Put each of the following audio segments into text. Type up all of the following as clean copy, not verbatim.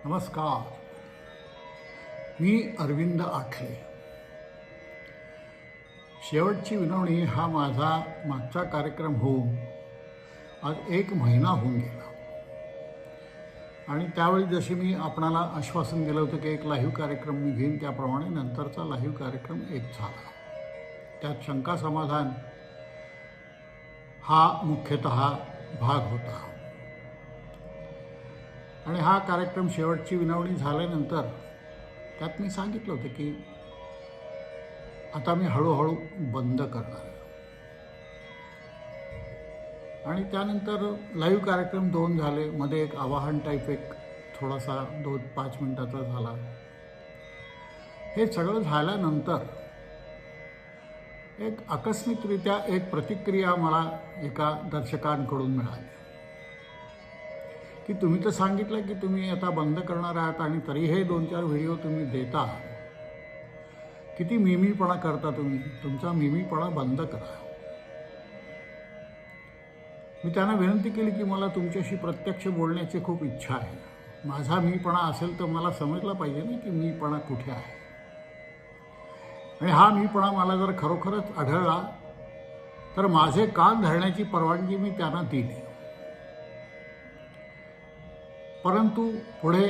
नमस्कार. मी अरविंद आठले. शेवटची विनवणी हा माझा मागचा कार्यक्रम होऊन आज 1 महिना होऊन गेला. आणि त्यावेळी जशी मी आपणाला आश्वासन दिलं होतं की एक लाईव्ह कार्यक्रम मी घेईन, त्याप्रमाणे नंतरचा लाईव्ह कार्यक्रम एक झाला. त्यात शंका समाधान हा मुख्यतः भाग होता. आणि हा कार्यक्रम शेवटची विनवणी झाल्यानंतर त्यात मी सांगितलं होतं की आता मी हळूहळू बंद करणार आहे. आणि त्यानंतर लाईव्ह कार्यक्रम 2 झाले. मध्ये एक आवाहन टाईप एक थोडासा 2-5 मिनिटाचा झाला. हे सगळं झाल्यानंतर एक आकस्मिकरित्या एक प्रतिक्रिया मला एका दर्शकांकडून मिळाली की तुम्ही तर सांगितलं की तुम्ही आता बंद करणार आहात आणि तरी हे 2-4 व्हिडिओ तुम्ही देता. किती मिमीपणा करता तुम्ही. तुमचा मिमीपणा बंद करा. मी त्यांना विनंती केली की मला तुमच्याशी प्रत्यक्ष बोलण्याची खूप इच्छा आहे. माझा मीपणा असेल तर मला समजलं पाहिजे ना की मीपणा कुठे आहे. आणि हा मीपणा मला जर खरोखरच आढळला तर माझे कान धरण्याची परवानगी मी त्यांना दिली. परंतु पुढे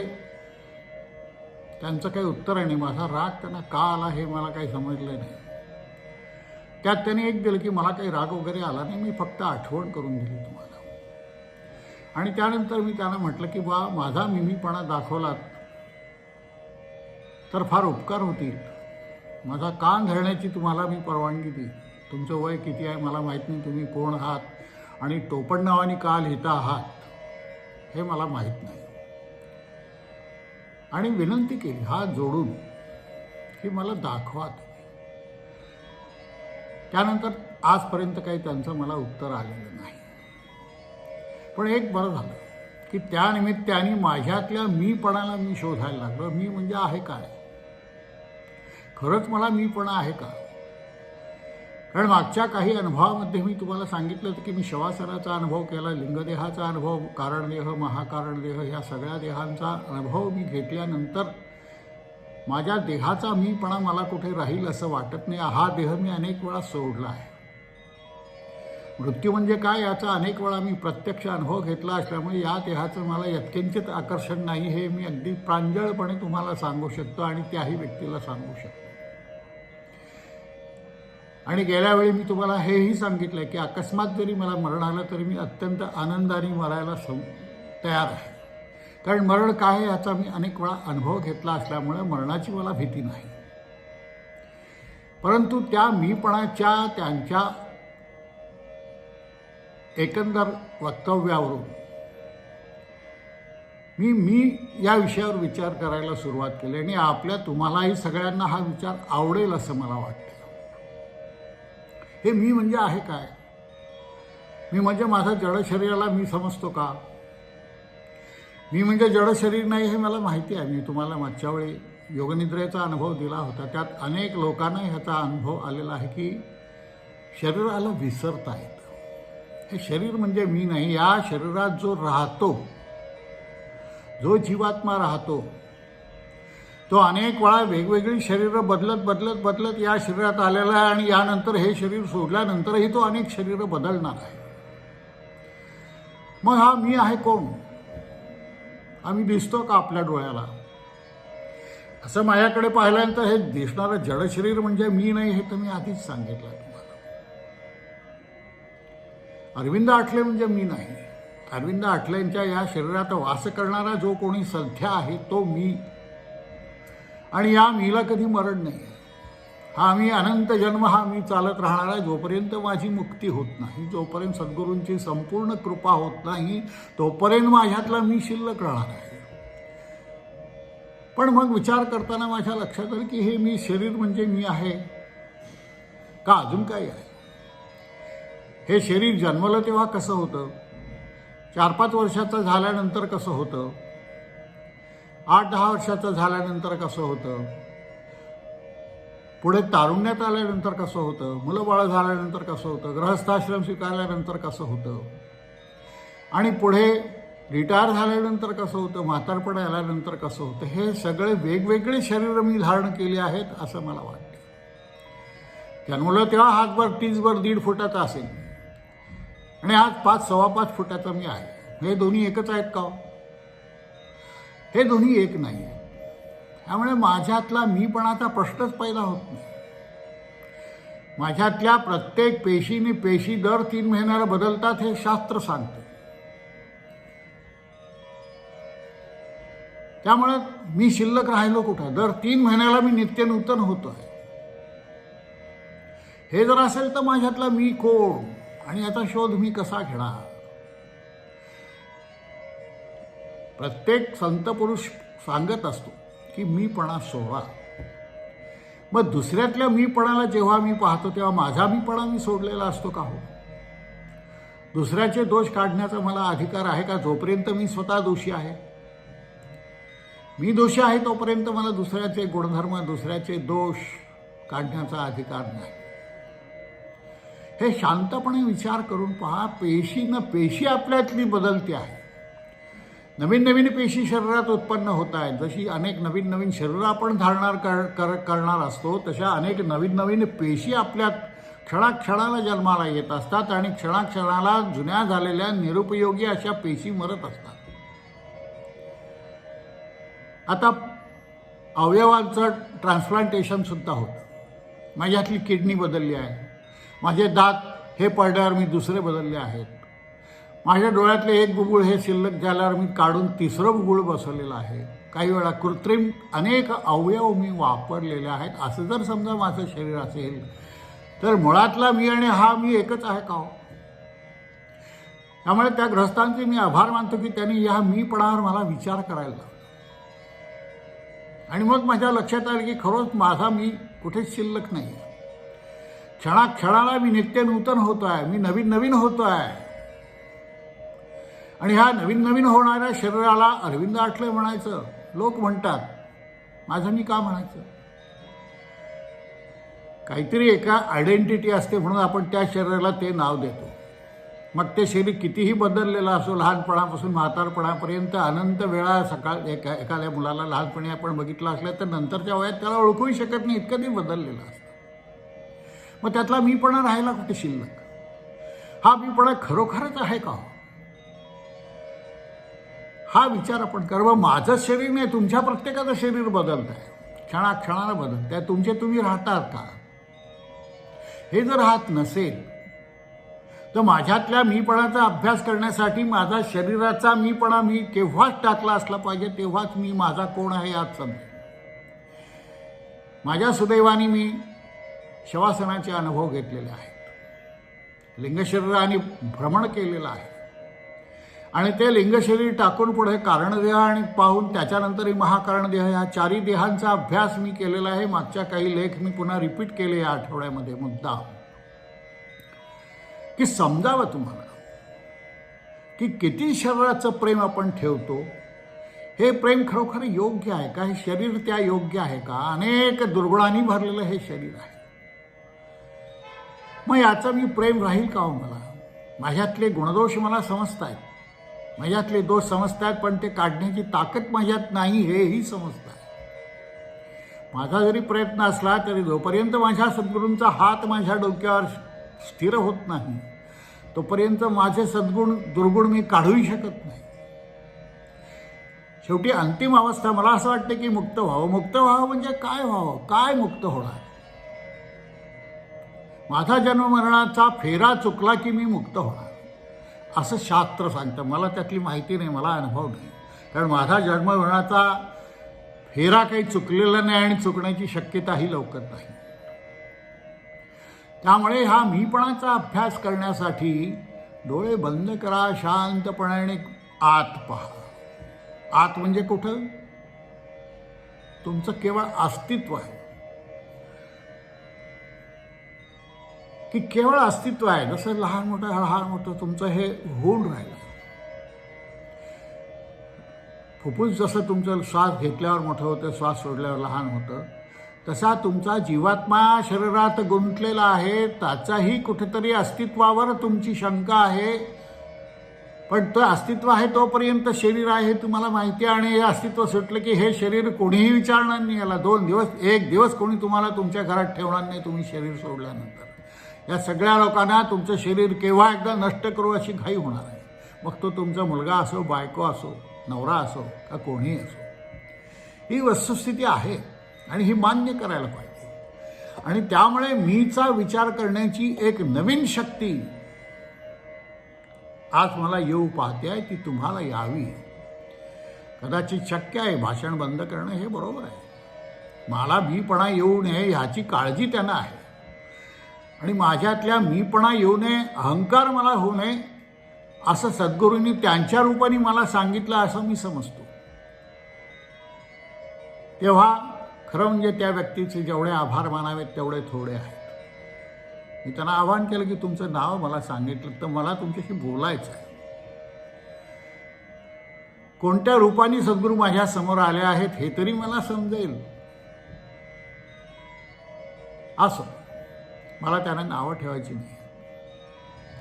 त्यांचं काही उत्तर नाही. माझा राग त्यांना का आला हे मला काही समजलं नाही. त्यात त्यांनी एक दिलं की मला काही राग वगैरे आला नाही, मी फक्त आठवण करून दिली तुम्हाला. आणि त्यानंतर मी त्यांना म्हटलं की बा माझा मिमीपणा दाखवलात तर फार उपकार होतील. माझा कान धरण्याची तुम्हाला मी परवानगी देईन. तुमचं वय किती आहे मला माहीत नाही, तुम्ही कोण आहात आणि टोपण नावाने का लिहिता आहात हे मला माहीत नाही. आणि विनंती केली हात जोडून की मला दाखवा तुम्ही. त्यानंतर आजपर्यंत काही त्यांचं मला उत्तर आलेलं नाही. पण एक बरं झालं की त्यानिमित्ताने माझ्यातल्या मीपणाला मी शोधायला लागलो. मी म्हणजे आहे काय, खरंच मला मीपणा आहे का. कारण मागच्या काही अनुभवामध्ये मी तुम्हाला सांगितलं होतं की मी शवासनाचा अनुभव केला, लिंगदेहाचा अनुभव, कारणदेह, महाकारणदेह ह्या सगळ्या देहांचा अनुभव मी घेतल्यानंतर माझ्या देहाचा मीपणा मला कुठे राहील असं वाटत नाही. हा देह मी अनेक वेळा सोडला आहे. मृत्यू म्हणजे काय याचा अनेक वेळा मी प्रत्यक्ष अनुभव घेतला असल्यामुळे या देहाचं मला यत्किंचित आकर्षण नाही हे मी अगदी प्रांजळपणे तुम्हाला सांगू शकतो आणि त्याही व्यक्तीला सांगू शकतो. आणि गेल्या वेळी मी तुम्हाला हेही सांगितलं की अकस्मात जरी मला मरण आलं तरी मी अत्यंत आनंदाने मरायला तयार आहे. कारण मरण काय आहे याचा मी अनेक वेळा अनुभव घेतला असल्यामुळे मरणाची मला भीती नाही. परंतु त्या मीपणाच्या त्यांच्या एकंदर वक्तव्यावरून मी या विषयावर विचार करायला सुरुवात केली. आणि आपल्या तुम्हालाही सगळ्यांना हा विचार आवडेल असं मला वाटतं. हे मी म्हणजे आहे काय. मी म्हणजे माझा जड शरीराला मी समजतो का. मी म्हणजे जड शरीर नाही हे मला माहिती आहे. मी तुम्हाला मागच्या वेळी योगनिद्रेचा अनुभव दिला होता. त्यात अनेक लोकांना ह्याचा अनुभव आलेला आहे की शरीराला विसरता येतं. हे शरीर म्हणजे मी नाही. या शरीरात जो राहतो, जो जीवात्मा राहतो तो अनेक वेळा वेगवेगळी शरीरं बदलत या शरीरात आलेला आहे. आणि यानंतर हे शरीर सोडल्यानंतरही तो अनेक शरीरं बदलणार आहे. मग हा मी आहे कोण. आम्ही दिसतो का आपल्या डोळ्याला. असं माझ्याकडे पाहिल्यानंतर हे दिसणारं जड शरीर म्हणजे मी नाही हे तर मी आधीच सांगितलं तुम्हाला. अरविंद आठले म्हणजे मी नाही. अरविंद आठलेंच्या या शरीरात वास करणारा जो कोणी सध्या आहे तो मी. आणि या मीला कधी मरण नाही. हा मी अनंत जन्म हा मी चालत राहणार आहे. जोपर्यंत माझी मुक्ती होत नाही, जोपर्यंत सद्गुरूंची संपूर्ण कृपा होत नाही तोपर्यंत माझ्यातला मी शिल्लक राहणार आहे. पण मग विचार करताना माझ्या लक्षात आलं की हे मी शरीर म्हणजे मी आहे का अजून काय आहे. हे शरीर जन्मलं तेव्हा कसं होतं, 4-5 वर्षाचं झाल्यानंतर कसं होतं, 8-10 वर्षाचं झाल्यानंतर कसं होतं, पुढे तारुण्यात आल्यानंतर कसं होतं, मुलं बाळं झाल्यानंतर कसं होतं, गृहस्थाश्रम स्वीकारल्यानंतर कसं होतं, आणि पुढे रिटायर झाल्यानंतर कसं होतं, म्हातारपण आल्यानंतर कसं होतं, हे सगळे वेगवेगळे शरीर मी धारण केली आहेत असं मला वाटतं. जन्मलं तेव्हा हातभर 1.5 फुटाचा असेल आणि आज 5-5.25 फुटाचा मी आहे. हे दोन्ही एकच आहेत का? हे दोन्ही एक नाही आहे. त्यामुळे माझ्यातला मीपणाचा प्रश्नच पैदा होत नाही. माझ्यातल्या प्रत्येक पेशीने पेशी दर 3 महिन्याला बदलतात हे शास्त्र सांगतं. त्यामुळे मी शिल्लक राहिलो कुठं? दर 3 महिन्याला मी नित्यनूतन होतो आहे. हे जर असेल तर माझ्यातला मी कोण आणि याचा शोध मी कसा घेणार? प्रत्येक संत पुरुष सांगत असतो की मीपणा सोडा. मग दुसऱ्यातल्या मीपणाला जेव्हा मी पाहतो तेव्हा माझा मीपणा मी सोडलेला असतो का हो? दुसऱ्याचे दोष काढण्याचा मला अधिकार आहे का? जोपर्यंत मी स्वतः दोषी आहे, मी दोषी आहे तोपर्यंत मला दुसऱ्याचे गुणधर्म, दुसऱ्याचे दोष काढण्याचा अधिकार नाही. हे शांतपणे विचार करून पहा. पेशीनं पेशी आपल्यातली बदलते आहे. नवीन नवीन पेशी शरीरात उत्पन्न होत आहेत. जशी अनेक नवीन नवीन शरीरं आपण करणार असतो, तशा अनेक नवीन नवीन पेशी आपल्यात क्षणाक्षणाला जन्माला येत असतात आणि क्षणाक्षणाला जुन्या झालेल्या निरुपयोगी अशा पेशी मरत असतात. आता अवयवांचं ट्रान्सप्लांटेशन सुद्धा होतं. माझ्यातली किडनी बदलली आहे, माझे दात हे पडल्यावर मी दुसरे बदलले आहेत, माझ्या डोळ्यातले एक बुबुळ हे शिल्लक झाल्यावर मी काढून 3रं बुबुळ बसवलेलं आहे. काही वेळा कृत्रिम अनेक अवयव मी वापरलेले आहेत. असं जर समजा माझं शरीर असेल तर मुळातला मी आणि हा मी एकच आहे का हो? त्यामुळे त्या ग्रस्तांचे मी आभार मानतो की त्यांनी या मीपणावर मला विचार करायला लावला. आणि मग माझ्या लक्षात आलं की खरोच माझा मी कुठेच शिल्लक नाही आहे. क्षणाक्षणाला मी नित्यनूतन होतो आहे, मी नवीन नवीन होतो आहे. आणि ह्या नवीन नवीन होणाऱ्या शरीराला अरविंद आठले म्हणायचं. लोक म्हणतात, माझं मी का म्हणायचं? काहीतरी एका आयडेंटिटी असते म्हणून आपण त्या शरीराला ते नाव देतो. मग ते शरीर कितीही बदललेलं असो, लहानपणापासून म्हातारपणापर्यंत अनंत वेळा एखाद्या मुलाला लहानपणी आपण बघितलं असलं तर नंतरच्या वयात त्याला ओळखूही शकत नाही, इतकं ते बदललेलं असतं. मग त्यातला मीपणा राहायला कुठे शिल्लक? हा मीपणा खरोखरच आहे का? हा विचार आपण कर. माझं शरीर नाही, तुमच्या प्रत्येकाचं शरीर बदलत आहे, क्षणाक्षणाला बदलत आहे. तुमचे तुम्ही राहतात का? हे जर राहत नसेल तर माझ्यातल्या मीपणाचा अभ्यास करण्यासाठी माझा शरीराचा मीपणा मी केव्हाच टाकला असला पाहिजे, तेव्हाच मी माझा कोण आहे यात समजेल. माझ्या सुदैवाने मी शवासनाचे अनुभव घेतलेले आहेत, लिंगशरीराने भ्रमण केलेलं आहे आणि ते लिंगशरीर टाकून पुढे कारणदेह आणि पाहून त्याच्यानंतरही महाकारणदेह ह्या 4ही देहांचा अभ्यास मी केलेला आहे. मागच्या काही लेख मी पुन्हा रिपीट केले या आठवड्यामध्ये मुद्दाम, की समजावं तुम्हाला की किती शरीराचं प्रेम आपण ठेवतो. हे प्रेम खरोखर योग्य आहे का? हे शरीर त्या योग्य आहे का? अनेक दुर्गुणांनी भरलेलं हे शरीर आहे. मग याचं मी प्रेम राहील का हो? मला माझ्यातले गुणदोष मला समजत आहेत, माझ्यातले दोष समजत आहेत, पण ते काढण्याची ताकद माझ्यात नाही हेही समजत आहे. माझा जरी प्रयत्न असला तरी जोपर्यंत माझ्या सद्गुरूंचा हात माझ्या डोक्यावर स्थिर होत नाही तोपर्यंत माझे सद्गुण दुर्गुण मी काढूही शकत नाही. शेवटी अंतिम अवस्था मला असं वाटतं की मुक्त व्हावं. मुक्त व्हावं म्हणजे काय व्हावं? काय मुक्त होणार? माझा जन्ममरणाचा फेरा चुकला की मी मुक्त होणार असं शास्त्र सांगतं. मला त्यातली माहिती नाही, मला अनुभव नाही, कारण माझा जन्ममरणाचा फेरा काही चुकलेला नाही आणि चुकण्याची शक्यताही लवकर नाही. त्यामुळे हा मीपणाचा अभ्यास करण्यासाठी डोळे बंद करा, शांतपणे आत पहा. आत म्हणजे कुठं? तुमचं केवळ अस्तित्व आहे, की केवळ अस्तित्व आहे. जसं लहान मोठं तुमचं हे होऊन राहिलं. फुफ्फुस जसं तुमचं श्वास घेतल्यावर मोठं होतं, श्वास सोडल्यावर लहान होतं, तसा तुमचा जीवात्मा शरीरात गुंतलेला आहे. त्याचाही कुठेतरी अस्तित्वावर तुमची शंका आहे. पण तो अस्तित्व आहे तोपर्यंत शरीर आहे हे तुम्हाला माहिती आहे, आणि हे अस्तित्व सुटलं की हे शरीर कोणीही विचारणार नाही. याला 2 दिवस 1 दिवस कोणी तुम्हाला तुमच्या घरात ठेवणार नाही तुम्ही शरीर सोडल्यानंतर. या सगळ्या लोकांना तुमचं शरीर केव्हा एकदा नष्ट करू अशी घाई होणार आहे. मग तो तुमचा मुलगा असो, बायको असो, नवरा असो का कोणीही असो. ही वस्तुस्थिती आहे आणि ही मान्य करायला पाहिजे. आणि त्यामुळे मीचा विचार करण्याची एक नवीन शक्ती आज मला येऊ पाहते आहे, ती तुम्हाला यावी. कदाचित शक्य आहे भाषण बंद करणं, हे बरोबर आहे. मला मीपणा येऊ नये ह्याची काळजी त्यांना आहे, आणि माझ्यातल्या मीपणा येऊ नये, अहंकार मला होऊ नये असं सद्गुरूंनी त्यांच्या रूपाने मला सांगितलं असं मी समजतो. तेव्हा खरं म्हणजे त्या व्यक्तीचे जेवढे आभार मानावेत तेवढे थोडे आहेत. मी त्यांना आवाहन केलं की तुमचं नाव मला सांगितलं तर मला तुमच्याशी बोलायचं आहे. कोणत्या रूपाने सद्गुरू माझ्या समोर आले आहेत हे तरी मला समजेल. असं मला त्यांना नावं ठेवायची नाही,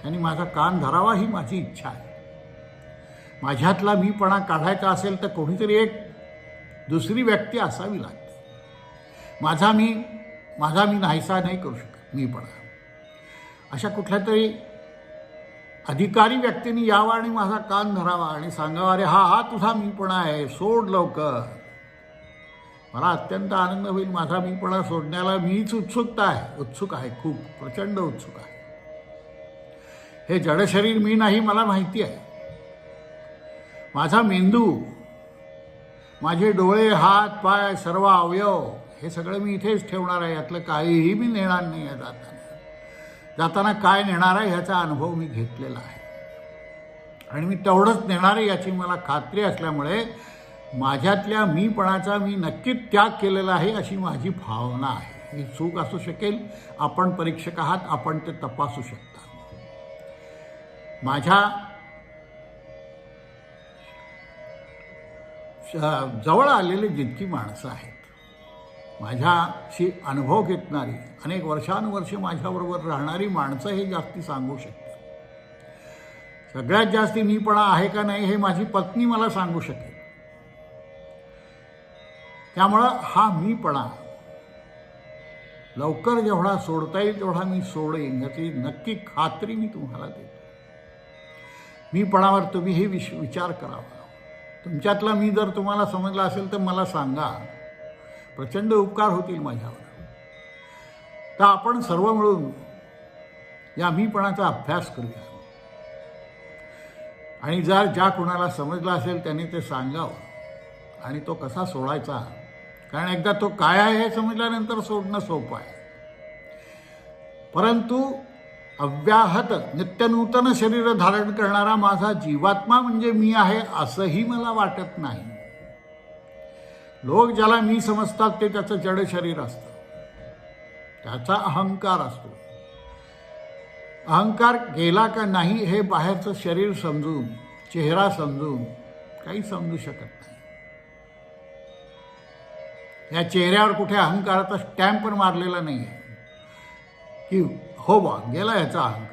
आणि माझा कान धरावा ही माझी इच्छा आहे. माझ्यातला मीपणा काढायचा असेल तर कोणीतरी एक दुसरी व्यक्ती असावी लागते. माझा मी नाहीसा नाही करू शकत. मीपणा अशा कुठल्या तरी अधिकारी व्यक्तीने यावा आणि माझा कान धरावा आणि सांगावा, अरे हा तुझा मीपणा आहे, सोड लवकर. मला अत्यंत आनंद होईल. माझा मीपणा सोडण्याला मीच उत्सुक आहे, खूप प्रचंड उत्सुक आहे. हे जडशरीर मी नाही, मला माहिती आहे. माझा मेंदू, माझे डोळे, हात, पाय, सर्व अवयव हे सगळं मी इथेच ठेवणार आहे. यातलं काहीही मी नेणार नाही आहे. जाताना काय नेणार आहे ह्याचा अनुभव मी घेतलेला आहे, आणि मी तेवढंच नेणार आहे याची मला खात्री असल्यामुळे माझ्यातल्या मीपणाचा मी नक्कीच त्याग केलेला आहे अशी माझी भावना आहे. ही चूक असू शकेल, आपण परीक्षक आहात, आपण ते तपासू शकता. माझ्या जवळ आलेली जितकी माणसं आहेत, माझ्याशी अनुभव घेतणारी, अनेक वर्षानुवर्षे माझ्याबरोबर राहणारी माणसं हे जास्ती सांगू शकतात. सगळ्यात जास्ती मीपणा आहे का नाही हे माझी पत्नी मला सांगू शकेल. त्यामुळं हा मीपणा लवकर जेवढा सोडता येईल तेवढा मी सोडेन याची नक्की खात्री मी तुम्हाला देतो. मीपणावर तुम्हीही विचार करावा. तुमच्यातला मी जर तुम्हाला समजला असेल तर मला सांगा, प्रचंड उपकार होतील माझ्यावर. तर आपण सर्व मिळून या मीपणाचा अभ्यास करूया, आणि जर ज्या कोणाला समजला असेल त्याने ते सांगावं, आणि तो कसा सोडायचा. कारण एकदा तो काय आहे हे समजल्यानंतर सोडणं सोपं आहे. परंतु अव्याहत नित्यनूतन शरीर धारण करणारा माझा जीवात्मा म्हणजे मी आहे असंही मला वाटत नाही. लोक ज्याला मी समजतात ते त्याचं जड शरीर असतं, त्याचा अहंकार असतो. अहंकार गेला का नाही हे बाहेरचं शरीर समजून, चेहरा समजून काही समजू शकत नाही. या चेहऱ्यावर कुठे अहंकाराचा स्टॅम्प पण मारलेला नाही आहे की हो बा गेला याचा अहंकार.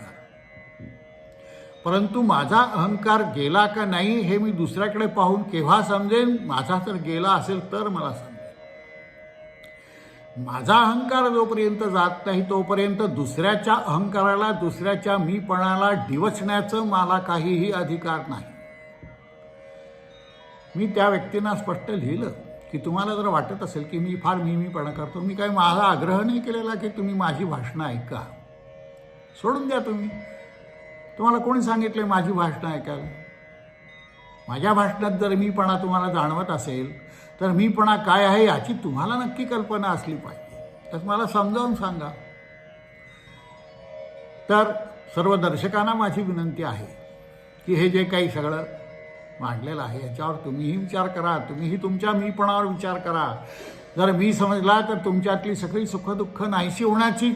परंतु माझा अहंकार गेला का नाही हे मी दुसऱ्याकडे पाहून केव्हा समजेन. माझा तर गेला असेल तर मला समजेल. माझा अहंकार जोपर्यंत जात नाही तोपर्यंत दुसऱ्याच्या अहंकाराला, दुसऱ्याच्या मीपणाला डिवचण्याचं मला काहीही अधिकार नाही. मी त्या व्यक्तींना स्पष्ट लिहिलं की तुम्हाला जर वाटत असेल की मी फार मीपणा करतो, मी काही माझा आग्रह नाही केलेला की तुम्ही माझी भाषणं ऐका. सोडून द्या. तुम्हाला कोणी सांगितले माझी भाषणं ऐकायला? माझ्या भाषणात जर मीपणा तुम्हाला जाणवत असेल तर मीपणा काय आहे याची तुम्हाला नक्की कल्पना असली पाहिजे. तर मला समजावून सांगा. तर सर्व दर्शकांना माझी विनंती आहे की हे जे काही सगळं मांडलेलं आहे याच्यावर तुम्हीही विचार करा. तुम्हीही तुमच्या मीपणावर विचार करा. जर मी समजला तर तुमच्यातली सगळी सुखदुःख नाहीशी होण्याची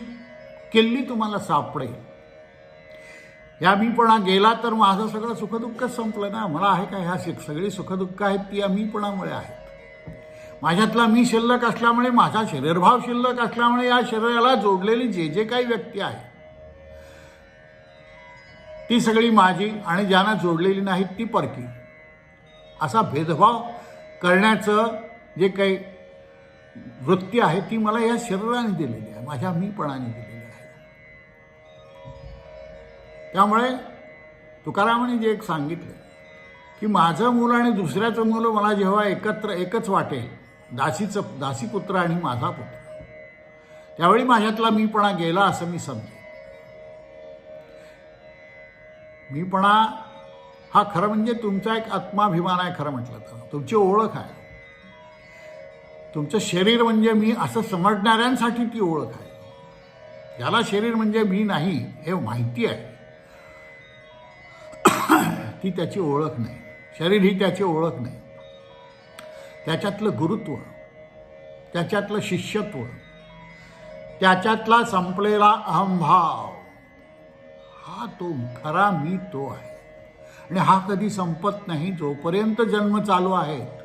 किल्ली तुम्हाला सापडेल. या मीपणा गेला तर माझं सगळं सुखदुःखच संपलं ना. मला आहे का ह्या सगळी सुखदुःख आहेत ती या मीपणामुळे आहेत. माझ्यातला मी शिल्लक असल्यामुळे, माझा शरीरभाव शिल्लक असल्यामुळे या शरीराला जोडलेली जे काही व्यक्ती आहे ती सगळी माझी आणि ज्यांना जोडलेली नाहीत ती परकी. असा भेदभाव करण्याचं जे काही वृत्ती आहे ती मला या शरीराने दिलेली आहे, माझ्या मीपणाने दिलेली आहे. त्यामुळे तुकारामाने जे एक सांगितलं की माझं मूल आणि दुसऱ्याचं मूल मला जेव्हा एकच वाटेल, दासीपुत्र आणि माझा पुत्र, त्यावेळी माझ्यातला मीपणा गेला असं मी समजेन. मीपणा हा खरं म्हणजे तुमचा एक आत्माभिमान आहे. खरं म्हटलं तर तुमची ओळख आहे. तुमचं शरीर म्हणजे मी असं समजणाऱ्यांसाठी ती ओळख आहे. ज्याला शरीर म्हणजे मी नाही हे माहिती आहे, ती त्याची ओळख नाही. शरीर ही त्याची ओळख नाही. त्याच्यातलं गुरुत्व, त्याच्यातलं शिष्यत्व, त्याच्यातला संपलेला अहंभाव, हा तो खरा मी तो आहे. आणि हा कधी संपत नाही. जोपर्यंत जन्म चालू आहेत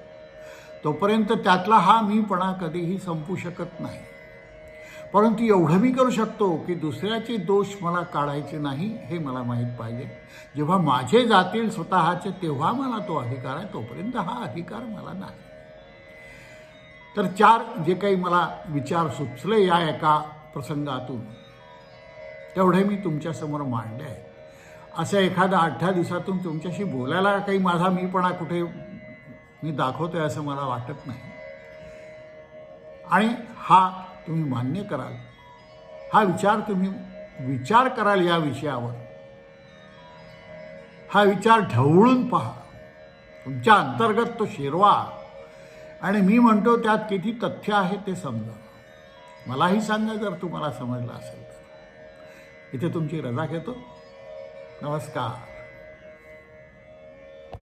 तोपर्यंत त्यातला हा मीपणा कधीही संपू शकत नाही. परंतु एवढं मी करू शकतो की दुसऱ्याचे दोष मला काढायचे नाही हे मला माहीत पाहिजे. जेव्हा माझे जातील स्वतःचे तेव्हा मला तो अधिकार आहे, तोपर्यंत हा अधिकार मला नाही. तर 4 जे काही मला विचार सुचले या एका प्रसंगातून तेवढे मी तुमच्यासमोर मांडले आहेत. असं एखाद्या 8 दिवसातून तुमच्याशी बोलायला काही माझा मीपणा कुठे मी दाखवतोय असं मला वाटत नाही. आणि हा तुम्ही मान्य कराल, हा विचार तुम्ही विचार कराल या विषयावर. हा विचार ढवळून पहा, तुमच्या अंतर्गत तो शिरवा आणि मी म्हणतो त्यात किती तथ्य आहे ते समजा. मलाही सांगा जर तुम्हाला समजलं असेल तर. इथे तुमची रजा घेतो. नमस्कार.